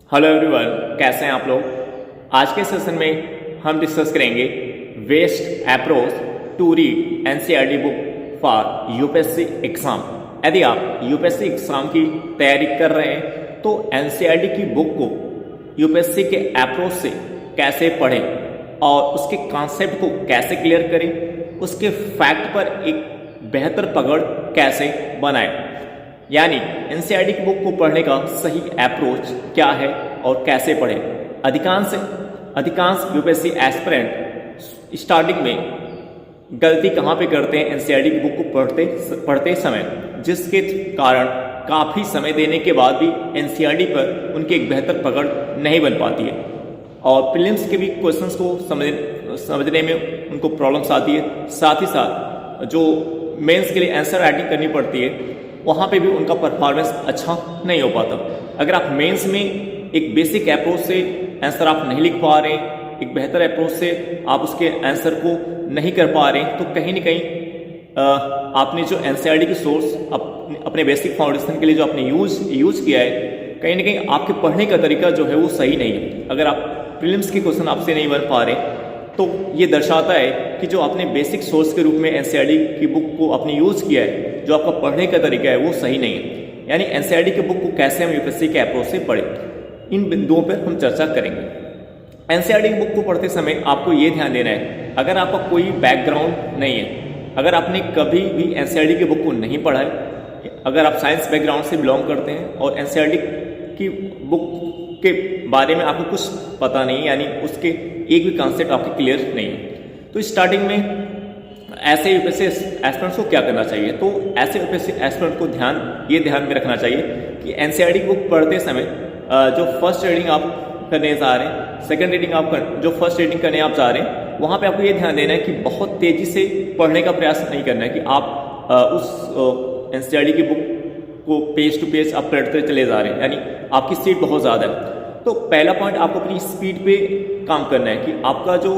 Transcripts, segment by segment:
Hello everyone, कैसे हैं आप लोग। आज के सेशन में हम डिस्कस करेंगे best approach to read NCERT book for UPSC exam. यदि आप यूपीएससी एग्जाम की तैयारी कर रहे हैं तो एनसीईआरटी की बुक को यूपीएससी के अप्रोच से कैसे पढ़ें और उसके कॉन्सेप्ट को कैसे क्लियर करें, उसके फैक्ट पर एक बेहतर पकड़ कैसे बनाएं, यानी एनसीईआरटी की बुक को पढ़ने का सही अप्रोच क्या है और कैसे पढ़ें। अधिकांश यूपीएससी एस्पिरेंट स्टार्टिंग में गलती कहाँ पे करते हैं एनसीईआरटी की बुक को पढ़ते समय, जिसके कारण काफ़ी समय देने के बाद भी एनसीईआरटी पर उनकी एक बेहतर पकड़ नहीं बन पाती है और प्रीलिम्स के भी क्वेश्चंस को समझने में उनको प्रॉब्लम्स आती है। साथ ही साथ जो मेंस के लिए आंसर राइटिंग करनी पड़ती है वहाँ पे भी उनका परफॉर्मेंस अच्छा नहीं हो पाता। अगर आप मेंस में एक बेसिक अप्रोच से आंसर आप नहीं लिख पा रहे, एक बेहतर अप्रोच से आप उसके आंसर को नहीं कर पा रहे, तो कहीं ना कहीं आपने जो एनसीईआरटी की सोर्स अपने बेसिक फाउंडेशन के लिए जो आपने यूज किया है, कहीं ना कहीं आपके पढ़ने का तरीका जो है वो सही नहीं है। अगर आप प्रीलिम्स के क्वेश्चन आपसे नहीं बन पा रहे तो ये दर्शाता है कि जो आपने बेसिक सोर्स के रूप में एनसीईआरटी की बुक को आपने यूज़ किया है, जो आपका पढ़ने का तरीका है वो सही नहीं है। यानी एनसीईआरटी की बुक को कैसे हम यूपीएससी के अप्रोच से पढ़ें, इन बिंदुओं पर हम चर्चा करेंगे। एनसीईआरटी की बुक को पढ़ते समय आपको ये ध्यान देना है, अगर आपका कोई बैकग्राउंड नहीं है, अगर आपने कभी भी एनसीईआरटी की बुक को नहीं पढ़ा है, अगर आप साइंस बैकग्राउंड से बिलोंग करते हैं और एनसीईआरटी की बुक के बारे में आपको कुछ पता नहीं, यानी उसके एक भी कॉन्सेप्ट आपके क्लियर नहीं है, तो स्टार्टिंग में ऐसे यूपीएससी एस्पिरेंट्स को क्या करना चाहिए। तो ऐसे यूपीएससी एस्पिरेंट को ध्यान में रखना चाहिए कि एनसीईआरटी की बुक पढ़ते समय जो फर्स्ट रीडिंग आप करने जा रहे हैं, सेकंड रीडिंग जो फर्स्ट रीडिंग करने आप जा रहे हैं, वहाँ पे आपको ये ध्यान देना है कि बहुत तेज़ी से पढ़ने का प्रयास नहीं करना है कि आप उस एनसीईआरटी की बुक को पेज टू पेज आप पढ़ते चले जा रहे हैं, यानी आपकी स्पीड बहुत ज़्यादा है। तो पहला पॉइंट आपको अपनी स्पीड पे काम करना है कि आपका जो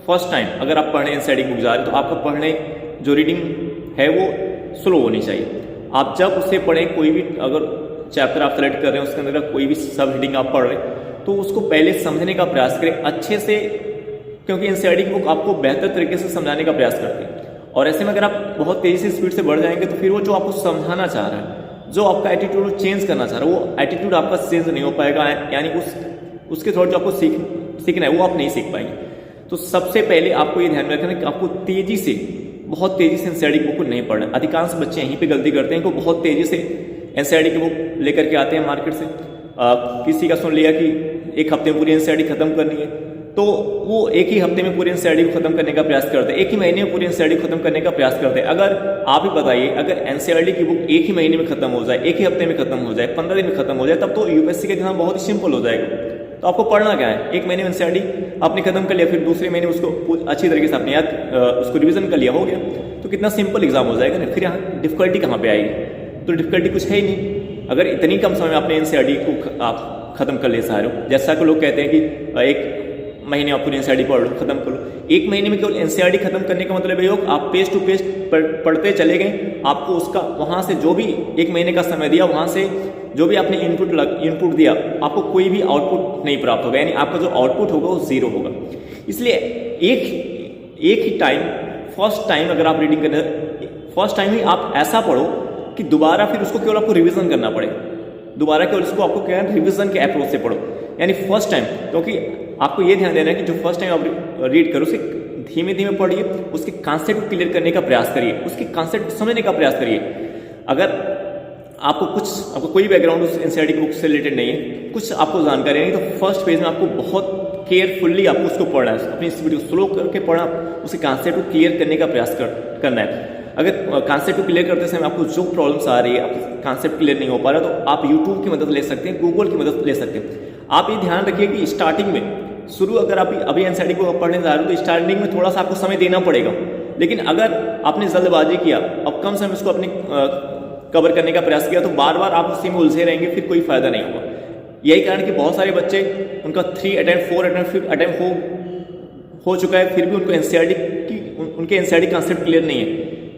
फर्स्ट टाइम अगर आप पढ़ने एनसीईआरटी की बुक जा रहे हैं तो आपका पढ़ने जो रीडिंग है वो स्लो होनी चाहिए। आप जब उससे पढ़ें, कोई भी अगर चैप्टर आप सेलेक्ट कर रहे हैं उसके अंदर कोई भी सब रीडिंग आप पढ़ रहे हैं तो उसको पहले समझने का प्रयास करें अच्छे से, क्योंकि एनसीईआरटी की बुक आपको बेहतर तरीके से समझाने का प्रयास करती है। और ऐसे में अगर आप बहुत तेज़ी से स्पीड से बढ़ जाएंगे तो फिर वो जो आपको समझाना चाह रहा है, जो आपका एटीट्यूड चेंज करना चाह रहा है, वो एटीट्यूड आपका चेंज नहीं हो पाएगा, यानी उसके थोड़ा जो आपको सीखना है वो आप नहीं सीख पाएंगे। तो सबसे पहले आपको ये ध्यान में रखना है कि आपको बहुत तेज़ी से एनसीईआरटी की बुक को नहीं पढ़ना। अधिकांश बच्चे यहीं पे गलती करते हैं कि बहुत तेज़ी से एनसीईआरटी की बुक लेकर के आते हैं मार्केट से। किसी का सुन लिया कि एक हफ्ते में पूरी एनसीईआरटी खत्म करनी है, तो वो एक ही हफ्ते में पूरी एनसीईआरटी को खत्म करने का प्रयास करते हैं, एक ही महीने में पूरी एनसीईआरटी खत्म करने का प्रयास करते हैं। अगर आप ही बताइए, अगर एनसीईआरटी की बुक एक ही महीने में खत्म हो जाए, एक ही हफ्ते में खत्म हो जाए, 15 दिन में खत्म हो जाए, तब तो यूपीएससी का एग्जाम बहुत ही सिंपल हो जाएगा। तो आपको पढ़ना क्या है, एक महीने में एनसीईआरटी आपने खत्म कर लिया, फिर दूसरे महीने उसको अच्छी तरीके से आपने याद उसको रिविजन कर लिया, हो गया, तो कितना सिंपल एग्जाम हो जाएगा ना। फिर यहाँ डिफिकल्टी कहाँ पे आएगी, तो डिफिकल्टी कुछ है ही नहीं। अगर इतनी कम समय में आपने एनसीईआरटी को आप खत्म कर ले सा रहे हो, जैसा कि लोग कहते हैं कि एक महीने आप पूरी एनसीईआरटी पढ़ लो, खत्म कर लो। एक महीने में केवल एनसीईआरटी खत्म करने का मतलब ये हो आप पेज टू पेज पढ़ते चले गए, आपको उसका वहाँ से जो भी एक महीने का समय दिया, वहाँ से जो भी आपने इनपुट दिया, आपको कोई भी आउटपुट नहीं प्राप्त होगा, यानी आपका जो आउटपुट होगा वो जीरो होगा। इसलिए एक ही टाइम फर्स्ट टाइम अगर आप रीडिंग करना, फर्स्ट टाइम ही आप ऐसा पढ़ो कि दोबारा फिर उसको केवल आपको रिविजन करना पड़े, दोबारा केवल उसको आपको क्या है रिविजन के अप्रोच से पढ़ो, यानी फर्स्ट टाइम। क्योंकि आपको ये ध्यान देना है कि जो फर्स्ट टाइम आप रीड करो उसे धीमे धीमे पढ़िए, उसके कॉन्सेप्ट को क्लियर करने का प्रयास करिए, उसके कॉन्सेप्ट समझने का प्रयास करिए। अगर आपको कोई बैकग्राउंड उस एनसीईआरटी की बुक से रिलेटेड नहीं है, कुछ आपको जानकारी नहीं, तो फर्स्ट पेज में आपको बहुत केयरफुल्ली आपको उसको पढ़ना है, अपनी स्पीड को स्लो करके पढ़ना, उसके कॉन्सेप्ट को क्लियर करने का प्रयास करना है। अगर कॉन्सेप्ट को क्लियर करते समय आपको जो प्रॉब्लम्स आ रही है, आपको कॉन्सेप्ट क्लियर नहीं हो पा रहा, तो आप यूट्यूब की मदद ले सकते हैं, गूगल की मदद ले सकते हैं। आप ये ध्यान रखिए कि स्टार्टिंग में अगर आप अभी एनसीईआरटी को पढ़ने जा रहे हो तो स्टार्टिंग में थोड़ा सा आपको समय देना पड़ेगा, लेकिन अगर आपने जल्दबाजी किया, अब कम समय उसको अपने कवर करने का प्रयास किया, तो बार बार आप उसी में उलझे रहेंगे, फिर कोई फायदा नहीं होगा। यही कारण कि बहुत सारे बच्चे उनका 3 अटेम्प्ट 4 अटेम्प्ट 5 अटेम्प्ट हो चुका है, फिर भी उनको उनके एनसीईआरटी कॉन्सेप्ट क्लियर नहीं है,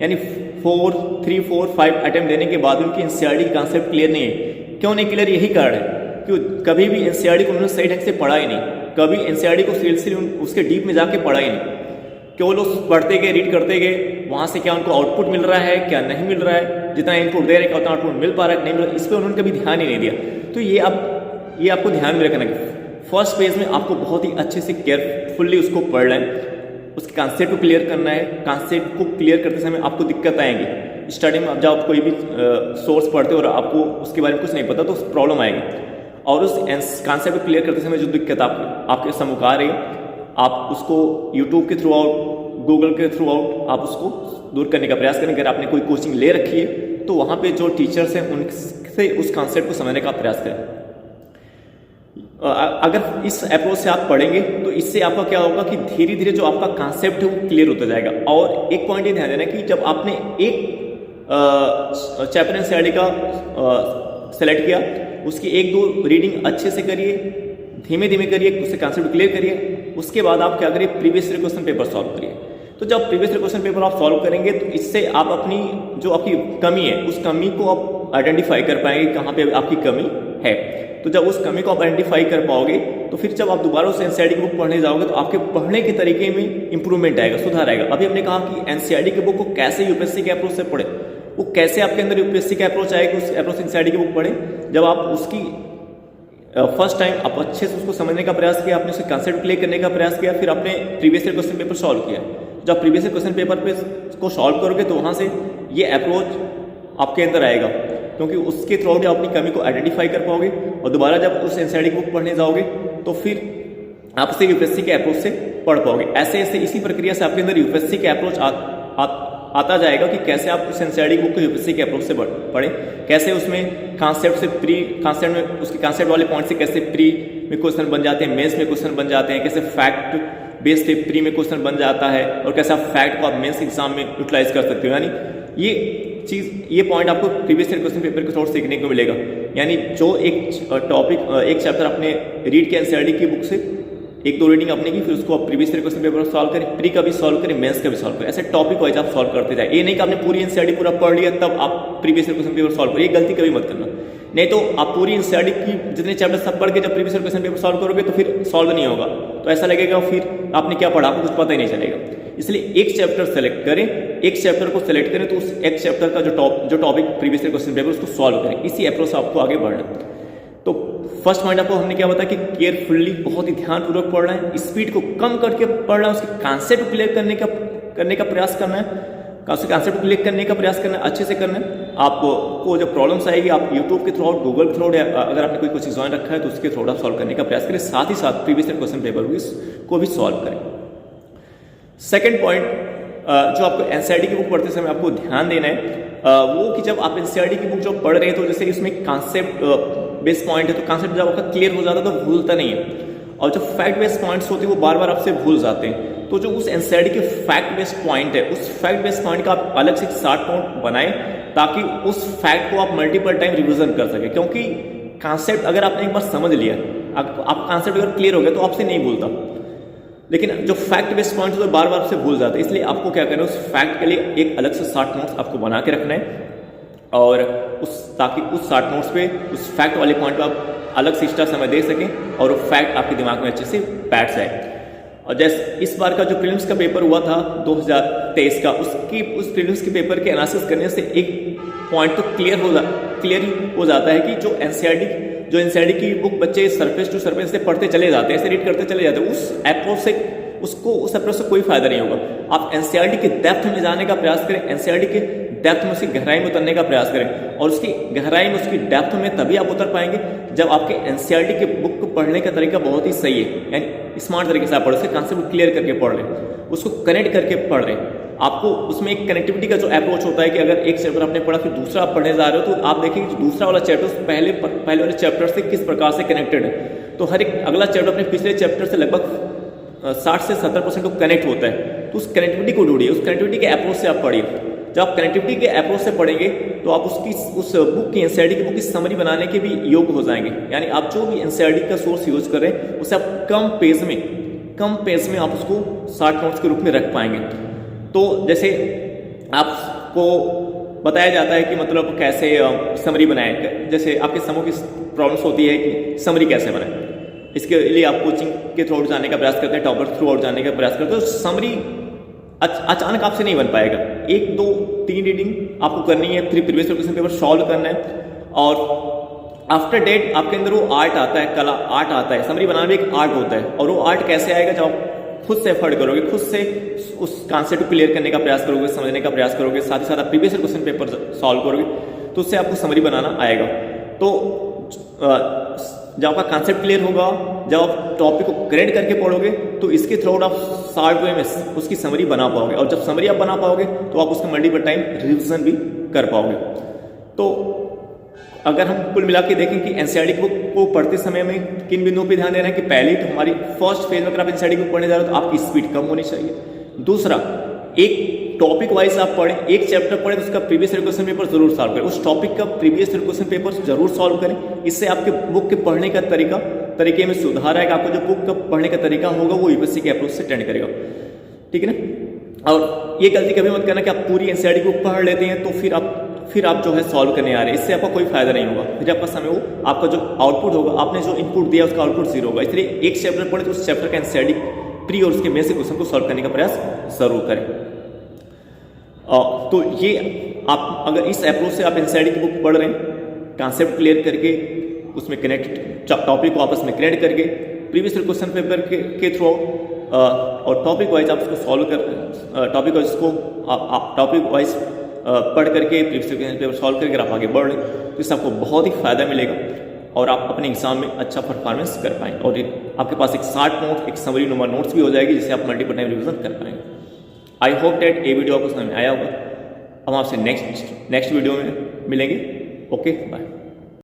यानी 3, 4, 5 अटेम्प्ट देने के बाद उनकी एनसीईआरटी कॉन्सेप्ट क्लियर नहीं है। क्यों नहीं क्लियर, यही कारण है कि कभी भी एनसीईआरटी को उन्होंने सही ढंग से पढ़ा ही नहीं, कभी एनसीईआरटी को सीरियसली उसके डीप में जाके पढ़ा ही नहीं, केवल लोग पढ़ते गए, रीड करते गए, वहाँ से क्या उनको आउटपुट मिल रहा है क्या नहीं मिल रहा है, जितना इनपुट दे रहे हैं उतना आउटपुट मिल पा रहा है नहीं मिल रहा है, इस पर उन्होंने कभी ध्यान ही नहीं दिया। तो ये आपको ध्यान में रखना है, फर्स्ट पेज में आपको बहुत ही अच्छे से केयरफुल्ली उसको पढ़ना है, उसके कॉन्सेप्ट को क्लियर करना है। कॉन्सेप्ट को क्लियर करते समय आपको दिक्कत आएंगी, स्टार्टिंग में जब आप कोई भी सोर्स पढ़ते हो और आपको उसके बारे में कुछ नहीं पता तो प्रॉब्लम आएगी, और उस कॉन्सेप्ट को क्लियर करते समय जो दिक्कत आपके सम्मुख आ रही है, आप उसको यूट्यूब के थ्रू आउट, गूगल के थ्रू आउट आप उसको दूर करने का प्रयास करें। अगर आपने कोई कोचिंग ले रखी है तो वहाँ पे जो टीचर्स हैं उनसे उस कॉन्सेप्ट को समझने का प्रयास करें। अगर इस अप्रोच से आप पढ़ेंगे तो इससे आपका क्या होगा कि धीरे धीरे जो आपका कॉन्सेप्ट है वो क्लियर होता जाएगा। और एक पॉइंट ये ध्यान देना कि जब आपने एक चैप्टर एनसीईआरटी का सेलेक्ट किया, उसकी एक दो रीडिंग अच्छे से करिए, धीमे धीमे करिए, उससे कॉन्सेप्ट क्लियर करिए, उसके बाद आप क्या करिए, previous year question paper solve करिए। तो जब प्रीवियस ईयर क्वेश्चन पेपर आप सॉल्व करेंगे तो इससे आप अपनी जो आपकी कमी है उस कमी को आप आइडेंटिफाई कर पाएंगे कहाँ पे आपकी कमी है। तो जब उस कमी को आप आइडेंटिफाई कर पाओगे तो फिर जब आप दोबारा उस एनसीईआरटी की बुक पढ़ने जाओगे तो आपके पढ़ने के तरीके में इंप्रूवमेंट आएगा, सुधार आएगा। अभी हमने कहा कि एनसीईआरटी की बुक को कैसे यूपीएससी के अप्रोच से पढ़े, वो कैसे आपके अंदर यूपीएससी का अप्रोच आएगा, उस अप्रोच एनसीईआरटी की बुक पढ़े। जब आप उसकी फर्स्ट टाइम आप अच्छे से उसको समझने का प्रयास किया, आपने उसके कॉन्सेप्ट क्लियर करने का प्रयास किया, फिर आपने previous year question paper solve किया। जब प्रीवियस ईयर क्वेश्चन पेपर पे को सॉल्व करोगे तो वहाँ से ये अप्रोच आपके अंदर आएगा, क्योंकि उसके थ्रू आउट आप अपनी कमी को आइडेंटिफाई कर पाओगे। और दोबारा जब उस एनसीईआरटी की बुक पढ़ने जाओगे तो फिर आप उसे यूपीएससी के अप्रोच से पढ़ पाओगे। ऐसे ऐसे इसी प्रक्रिया से आपके अंदर यूपीएससी के अप्रोच आता जाएगा कि कैसे आप उस एनसीईआरटी की बुक को यूपीएससी के अप्रोच से पढ़ें, कैसे उसमें कॉन्सेप्ट से कॉन्सेप्ट में उसके कॉन्सेप्ट वाले पॉइंट से कैसे प्री में क्वेश्चन बन जाते हैं, मेंस में क्वेश्चन बन जाते हैं, कैसे फैक्ट बेस्ड प्री में क्वेश्चन बन जाता है, और कैसे आप फैक्ट को आप मेंस एग्जाम में यूटिलाइज कर सकते हो। यानी ये पॉइंट आपको प्रीवियस ईयर क्वेश्चन पेपर के थ्रू सीखने को मिलेगा। यानी जो एक चैप्टर आपने रीड किया एनसीईआरटी की बुक से, एक दो रीडिंग आपने की, फिर उसको आप previous year question paper solve करें, प्री का भी सॉल्व करें, मेंस का भी सॉल्व करें, ऐसे टॉपिक वाइज आप सॉल्व करते जाए। ये नहीं कि आपने पूरी एनसीईआरटी पूरा पढ़ लिया तब आप previous year question paper solve करें, ये गलती कभी मत करना। नहीं तो आप पूरी एनसीईआरटी की जितने चैप्टर सब पढ़ के जब previous year question paper solve करोगे तो फिर सॉल्व नहीं होगा, तो ऐसा लगेगा फिर आपने क्या पढ़ा, आपको कुछ पता ही नहीं चलेगा। इसलिए एक चैप्टर सेलेक्ट करें, एक चैप्टर को सेलेक्ट करें तो उस एक चैप्टर का जो topic previous year question paper उसको सॉल्व करें। इसी अप्रोच से आपको आगे बढ़ना। तो फर्स्ट पॉइंट आपको हमने क्या बताया कि केयरफुली, बहुत ही ध्यानपूर्वक पढ़ना है, स्पीड को कम करके पढ़ना है, उसके कॉन्सेप्ट क्लियर करने का प्रयास करना है, कॉन्सेप्ट क्लियर करने का प्रयास करना है, अच्छे से करना है। आपको जो प्रॉब्लम्स आएगी आप यूट्यूब के थ्रू आउट, गूगल के थ्रू आउट, अगर आपने कोई कोचिंग ज्वाइन रखा है तो उसके थ्रू आप सॉल्व करने का प्रयास करें, साथ ही साथ प्रीवियस ईयर क्वेश्चन पेपर को भी सॉल्व करें। सेकेंड पॉइंट जो आपको एनसीईआरटी की बुक पढ़ते समय आपको ध्यान देना है वो कि जब आप एनसीईआरटी की बुक जो पढ़ रहे हैं तो जैसे इसमें कॉन्सेप्ट बेस्ड पॉइंट है तो कॉन्सेप्ट जब आपका क्लियर हो जाता है तो भूलता नहीं है, और जो फैक्ट बेस्ड पॉइंट्स होते हैं वो बार बार आपसे भूल जाते हैं। तो जो उस एनसीईआरटी के फैक्ट बेस्ड पॉइंट है, उस फैक्ट बेस्ड पॉइंट का आप अलग से एक शॉर्ट नोट बनाएं ताकि उस फैक्ट को आप मल्टीपल टाइम रिविजन कर सके। क्योंकि कॉन्सेप्ट अगर आपने एक बार समझ लिया, आप कॉन्सेप्ट अगर क्लियर हो गया तो आपसे नहीं भूलता, लेकिन जो फैक्ट बेस्ड पॉइंट है तो बार बार आपसे भूल जाते हैं। इसलिए आपको क्या करना है, उस फैक्ट के लिए एक अलग से शॉर्ट नोट्स आपको बना के रखना है, और ताकि उस शॉर्ट नोट्स पे उस फैक्ट वाले पॉइंट पर आप अलग से एक्स्ट्रा समय दे सकें और वो फैक्ट आपके दिमाग में अच्छे से बैठ जाए। और जैसे इस बार का जो प्रीलिम्स का पेपर हुआ था 2023 का, उस प्रीलिम्स के पेपर के एनालिसिस करने से एक पॉइंट तो क्लियर हो जाता है कि जो एनसीईआरटी की बुक बच्चे सरफेस टू सरफेस से पढ़ते चले जाते हैं, ऐसे रीड करते चले जाते हैं, उस अप्रोच से कोई फायदा नहीं होगा। आप एनसीईआरटी के डेप्थ में जाने का प्रयास करें, एनसीईआरटी के डेप्थ में, उसकी गहराई में उतरने का प्रयास करें, और उसकी गहराई में, उसकी डेप्थ में तभी आप उतर पाएंगे जब आपके एनसीईआरटी के बुक को पढ़ने का तरीका बहुत ही सही है, यानी स्मार्ट तरीके से आप पढ़ रहे, कॉन्सेप्ट क्लियर करके पढ़ रहे, उसको कनेक्ट करके पढ़ रहे। आपको उसमें एक कनेक्टिविटी का जो अप्रोच होता है कि अगर एक चैप्टर आपने पढ़ा फिर दूसरा आप पढ़ने जा रहे हो तो आप देखेंगे कि दूसरा वाला चैप्टर पहले वाले चैप्टर से किस प्रकार से कनेक्टेड है। तो हर एक अगला चैप्टर अपने पिछले चैप्टर से लगभग 60 से 70% तो कनेक्ट होता है। तो उस कनेक्टिविटी को ढूंढिए, उस कनेक्टिविटी के अप्रोच से आप पढ़िए। जब आप कनेक्टिविटी के अप्रोच से पढ़ेंगे तो आप उस बुक की एनसीईआरटी की बुक की समरी बनाने के भी योग्य हो जाएंगे। यानी आप जो भी एनसीईआरटी का सोर्स यूज कर रहे हैं उसे आप कम पेज में आप उसको शॉर्ट नोट्स के रूप में रख पाएंगे। तो जैसे आपको बताया जाता है कि मतलब कैसे समरी बनाएं। जैसे आपके समूह की प्रॉब्लम्स होती है कि समरी कैसे बनाएं, इसके लिए आप कोचिंग के थ्रू आउट जाने का प्रयास करते हैं, टॉपर थ्रू आउट जाने का प्रयास करते हैं, तो समरी अचानक आपसे नहीं बन पाएगा। 1 2 3 रीडिंग आपको करनी है, 3 प्रीवियस क्वेश्चन पेपर सॉल्व करना है, और आफ्टर डेट आपके अंदर वो आर्ट आता है, कला आर्ट आता है। समरी बनाना भी एक आर्ट होता है, और वो आर्ट कैसे आएगा, जब आप खुद से एफर्ट करोगे, खुद से उस कॉन्सेप्ट को क्लियर करने का प्रयास करोगे, समझने का प्रयास करोगे, साथ ही साथ आप प्रीवियस क्वेश्चन पेपर सॉल्व करोगे, तो उससे आपको समरी बनाना आएगा। तो जब आपका कॉन्सेप्ट क्लियर होगा, जब आप टॉपिक को ग्रेड करके पढ़ोगे, तो इसके थ्रू आउट आप शार्ट वे में उसकी समरी बना पाओगे, और जब समरी आप बना पाओगे तो आप उसका मल्टीपल टाइम रिविजन भी कर पाओगे। तो अगर हम कुल मिला के देखें कि एनसीईआरटी की बुक को पढ़ते समय में किन बिंदुओं पे ध्यान देना है कि पहले तो हमारी फर्स्ट फेज में अगर आप एनसीईआरटी की बुक पढ़ने जा रहे हो तो आपकी स्पीड कम होनी चाहिए। दूसरा, एक टॉपिक वाइज आप पढ़ें, एक चैप्टर पढ़ें तो उसका प्रीवियस क्वेश्चन पेपर जरूर सॉल्व करें, उस टॉपिक का प्रीवियस क्वेश्चन पेपर जरूर सॉल्व करें। इससे आपके बुक के पढ़ने का तरीके में सुधार आएगा, आपको जो बुक का पढ़ने का तरीका होगा वो यूपीएससी के अप्रोच से टेंड करेगा, ठीक है ना। और ये गलती कभी मत करना कि आप पूरी एनसीईआरटी बुक पढ़ लेते हैं तो फिर आप जो है सॉल्व करने आ रहे हैं, इससे आपका कोई फायदा नहीं होगा। फिर आपका समय वो आपका जो आउटपुट होगा, आपने जो इनपुट दिया उसका आउटपुट 0 होगा। इसलिए एक चैप्टर पढ़े तो उस चैप्टर का एनसीईआरटी प्री और उसके बेसिक क्वेश्चन को सॉल्व करने का प्रयास जरूर करें। तो ये आप अगर इस अप्रोच से आप एनसीईआरटी की बुक पढ़ रहे हैं, कॉन्सेप्ट क्लियर करके उसमें कनेक्ट टॉपिक को आपस में कनेक्ट करके प्रीवियस क्वेश्चन पेपर के थ्रू और टॉपिक वाइज आप उसको सॉल्व कर टॉपिक वाइज को आप टॉपिक वाइज पढ़ करके प्रीवियस क्वेश्चन पेपर सॉल्व करके आप आगे बढ़ रहे हैं, तो इससे आपको बहुत ही फायदा मिलेगा और आप अपने एग्जाम में अच्छा परफॉर्मेंस कर पाएंगे। और आपके पास एक शार्ट नोट, एक समरी नंबर नोट्स भी हो जाएगी जिससे आप मल्टीपल टाइम रिविजन कर पाएंगे। आई होप डेट ये वीडियो आपको समझ में आया होगा। हम आपसे नेक्स्ट वीडियो में मिलेंगे। Okay, bye.